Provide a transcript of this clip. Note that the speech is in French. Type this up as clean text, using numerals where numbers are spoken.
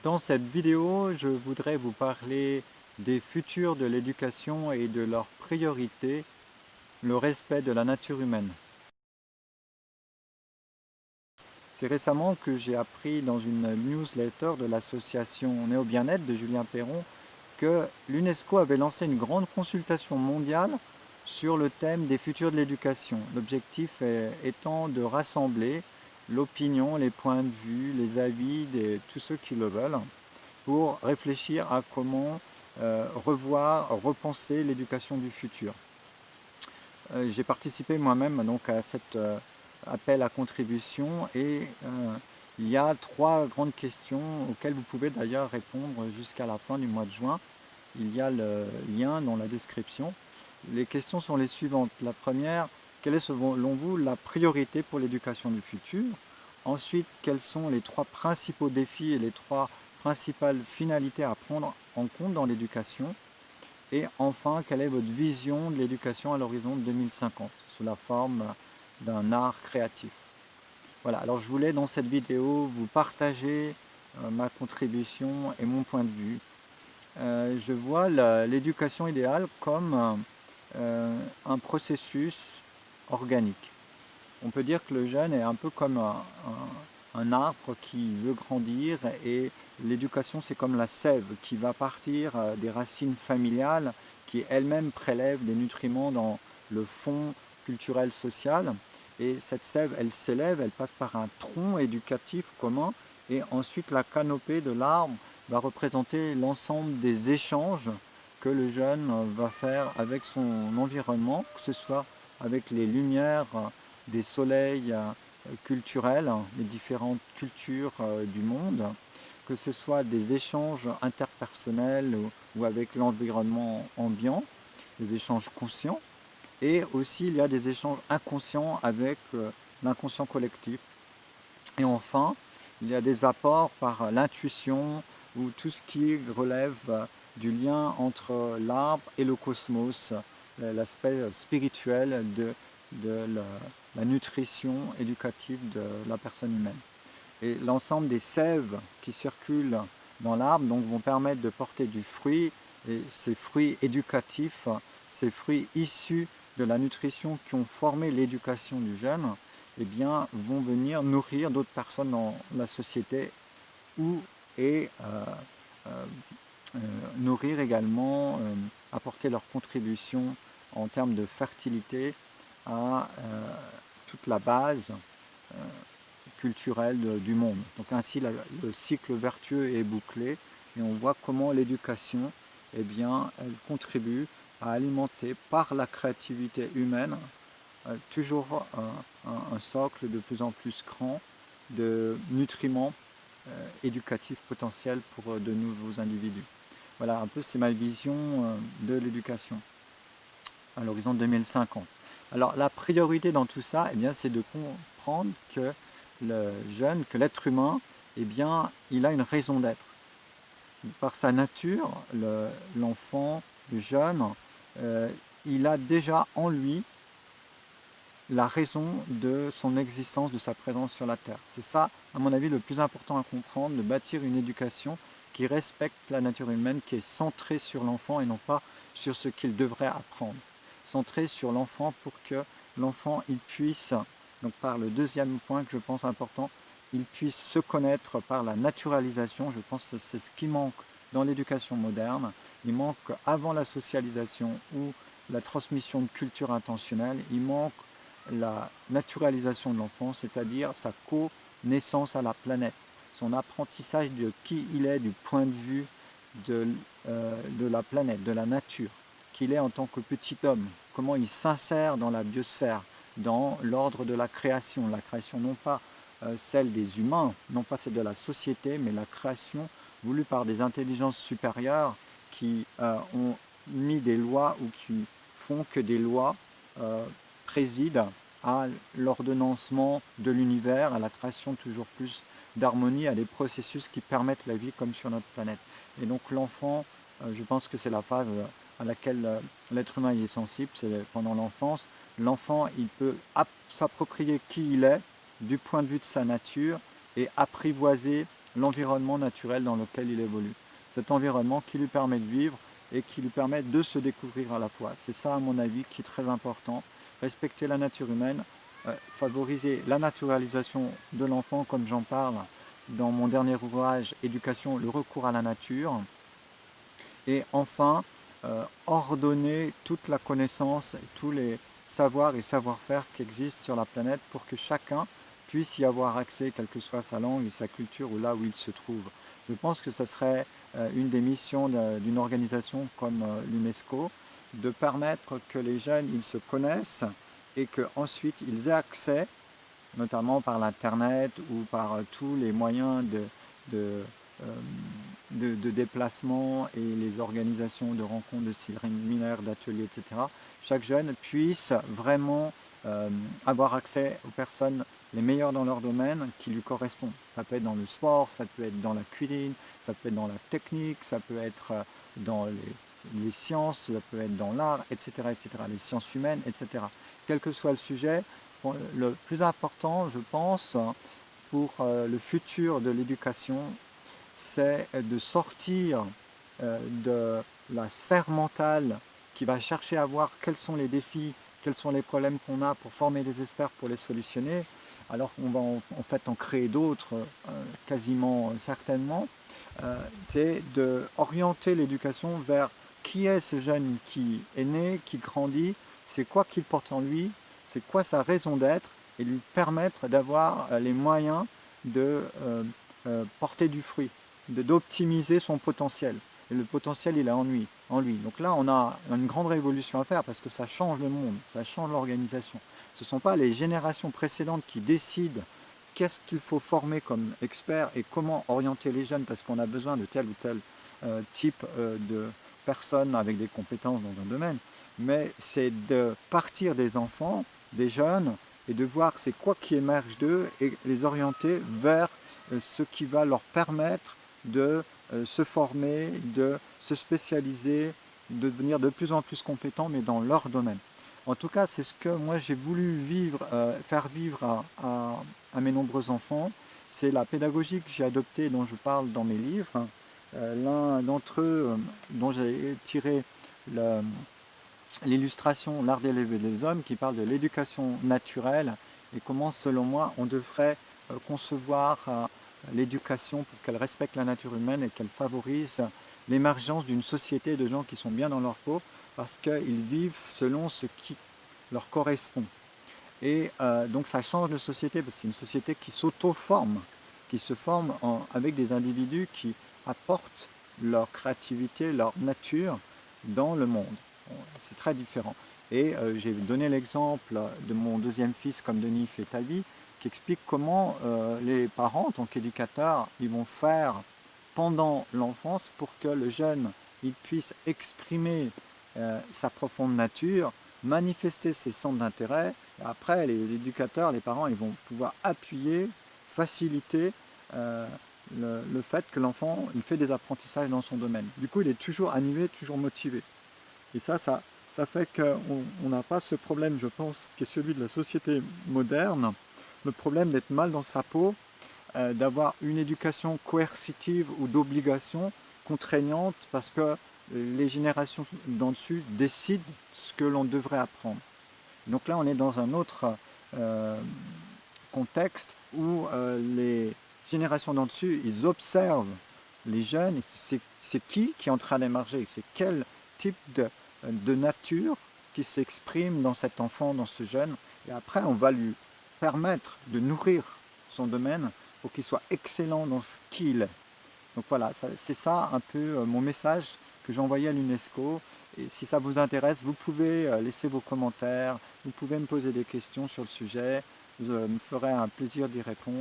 Dans cette vidéo, je voudrais vous parler des futurs de l'éducation et de leurs priorités, le respect de la nature humaine. C'est récemment que j'ai appris dans une newsletter de l'association Néo Bien-être de Julien Perron que l'UNESCO avait lancé une grande consultation mondiale sur le thème des futurs de l'éducation. L'objectif étant de rassembler l'opinion, les points de vue, les avis de tous ceux qui le veulent, pour réfléchir à comment revoir, repenser l'éducation du futur. J'ai participé moi-même donc à cet appel à contribution et il y a 3 grandes questions auxquelles vous pouvez d'ailleurs répondre jusqu'à la fin du mois de juin. Il y a le lien dans la description. Les questions sont les suivantes. La première, quelle est selon vous la priorité pour l'éducation du futur? Ensuite, quels sont les 3 principaux défis et les 3 principales finalités à prendre en compte dans l'éducation? Et enfin, quelle est votre vision de l'éducation à l'horizon 2050 sous la forme d'un art créatif? Voilà, alors je voulais dans cette vidéo vous partager ma contribution et mon point de vue. Je vois l'éducation idéale comme un processus organique. On peut dire que le jeune est un peu comme un arbre qui veut grandir et l'éducation c'est comme la sève qui va partir des racines familiales qui elles-mêmes prélèvent des nutriments dans le fond culturel social et cette sève elle s'élève, elle passe par un tronc éducatif commun et ensuite la canopée de l'arbre va représenter l'ensemble des échanges que le jeune va faire avec son environnement, que ce soit avec les lumières des soleils culturels, les différentes cultures du monde, que ce soit des échanges interpersonnels ou avec l'environnement ambiant, des échanges conscients, et aussi il y a des échanges inconscients avec l'inconscient collectif. Et enfin, il y a des apports par l'intuition ou tout ce qui relève du lien entre l'arbre et le cosmos, l'aspect spirituel de la nutrition éducative de la personne humaine. Et l'ensemble des sèves qui circulent dans l'arbre donc, vont permettre de porter du fruit, et ces fruits éducatifs, ces fruits issus de la nutrition qui ont formé l'éducation du jeune, eh bien, vont venir nourrir d'autres personnes dans la société ou et nourrir également, apporter leur contribution en termes de fertilité à toute la base culturelle du monde. Donc ainsi le cycle vertueux est bouclé et on voit comment l'éducation, eh bien, elle contribue à alimenter par la créativité humaine toujours un socle de plus en plus grand de nutriments éducatifs potentiels pour de nouveaux individus. Voilà, un peu c'est ma vision de l'éducation à l'horizon 2050. Alors la priorité dans tout ça, eh bien, c'est de comprendre que le jeune, que l'être humain, eh bien, il a une raison d'être. Par sa nature, l'enfant, le jeune, euh, il a déjà en lui la raison de son existence, de sa présence sur la Terre. C'est ça, à mon avis, le plus important à comprendre, de bâtir une éducation qui respecte la nature humaine, qui est centrée sur l'enfant et non pas sur ce qu'il devrait apprendre. Centrée sur l'enfant pour que l'enfant il puisse, donc par le deuxième point que je pense important, il puisse se connaître par la naturalisation. Je pense que c'est ce qui manque dans l'éducation moderne. Il manque avant la socialisation ou la transmission de culture intentionnelle, il manque la naturalisation de l'enfant, c'est-à-dire sa connaissance à la planète, son apprentissage de qui il est du point de vue de la planète, de la nature, qu'il est en tant que petit homme, comment il s'insère dans la biosphère, dans l'ordre de la création non pas celle des humains, non pas celle de la société, mais la création voulue par des intelligences supérieures qui ont mis des lois ou qui font que des lois président à l'ordonnancement de l'univers, à la création toujours plus d'harmonie, à des processus qui permettent la vie comme sur notre planète. Et donc l'enfant, je pense que c'est la phase à laquelle l'être humain est sensible, c'est pendant l'enfance. L'enfant, il peut s'approprier qui il est du point de vue de sa nature et apprivoiser l'environnement naturel dans lequel il évolue. Cet environnement qui lui permet de vivre et qui lui permet de se découvrir à la fois. C'est ça, à mon avis, qui est très important. Respecter la nature humaine, favoriser la naturalisation de l'enfant, comme j'en parle dans mon dernier ouvrage, Éducation, le recours à la nature. Et enfin, ordonner toute la connaissance, tous les savoirs et savoir-faire qui existent sur la planète pour que chacun puisse y avoir accès, quelle que soit sa langue et sa culture ou là où il se trouve. Je pense que ce serait une des missions d'une organisation comme l'UNESCO, de permettre que les jeunes ils se connaissent et qu'ensuite ils aient accès, notamment par l'Internet ou par tous les moyens de, euh, de déplacement et les organisations de rencontres, de séminaires, d'ateliers, etc. Chaque jeune puisse vraiment avoir accès aux personnes les meilleures dans leur domaine qui lui correspondent. Ça peut être dans le sport, ça peut être dans la cuisine, ça peut être dans la technique, ça peut être dans les sciences, ça peut être dans l'art, etc., etc., les sciences humaines, etc. Quel que soit le sujet, le plus important, je pense, pour le futur de l'éducation, c'est de sortir de la sphère mentale qui va chercher à voir quels sont les défis, quels sont les problèmes qu'on a pour former des experts pour les solutionner, alors qu'on va en fait en créer d'autres quasiment certainement. C'est d'orienter l'éducation vers qui est ce jeune qui est né, qui grandit, c'est quoi qu'il porte en lui, c'est quoi sa raison d'être, et lui permettre d'avoir les moyens de porter du fruit, d'optimiser son potentiel. Et le potentiel, il est en lui. Donc là, on a une grande révolution à faire parce que ça change le monde, ça change l'organisation. Ce ne sont pas les générations précédentes qui décident qu'est-ce qu'il faut former comme expert et comment orienter les jeunes parce qu'on a besoin de tel ou tel type de personnes avec des compétences dans un domaine. Mais c'est de partir des enfants, des jeunes, et de voir c'est quoi qui émerge d'eux et les orienter vers ce qui va leur permettre de se former, de se spécialiser, de devenir de plus en plus compétents, mais dans leur domaine. En tout cas, c'est ce que moi j'ai voulu vivre, faire vivre à mes nombreux enfants. C'est la pédagogie que j'ai adoptée, dont je parle dans mes livres. L'un d'entre eux, dont j'ai tiré l'illustration L'art d'élever les hommes, qui parle de l'éducation naturelle et comment, selon moi, on devrait concevoir l'éducation pour qu'elle respecte la nature humaine et qu'elle favorise l'émergence d'une société de gens qui sont bien dans leur peau parce qu'ils vivent selon ce qui leur correspond. Et donc ça change de société parce que c'est une société qui s'auto-forme, qui se forme avec des individus qui apportent leur créativité, leur nature dans le monde. C'est très différent. Et j'ai donné l'exemple de mon deuxième fils comme Denis fait Tavi, qui explique comment les parents, en tant qu'éducateurs, ils vont faire pendant l'enfance pour que le jeune il puisse exprimer sa profonde nature, manifester ses centres d'intérêt. Après, les éducateurs, les parents, ils vont pouvoir appuyer, faciliter le fait que l'enfant il fait des apprentissages dans son domaine. Du coup, il est toujours animé, toujours motivé. Et ça fait qu'on n'a pas ce problème, je pense, qui est celui de la société moderne, le problème d'être mal dans sa peau, d'avoir une éducation coercitive ou d'obligation contraignante parce que les générations d'en dessus décident ce que l'on devrait apprendre. Donc là, on est dans un autre contexte où les générations d'en dessus, ils observent les jeunes, c'est qui est en train d'émerger, c'est quel type de nature qui s'exprime dans cet enfant, dans ce jeune, et après on va lui permettre de nourrir son domaine pour qu'il soit excellent dans ce qu'il est. Donc voilà, c'est ça un peu mon message que j'ai envoyé à l'UNESCO. Et si ça vous intéresse, vous pouvez laisser vos commentaires, vous pouvez me poser des questions sur le sujet, je me ferai un plaisir d'y répondre.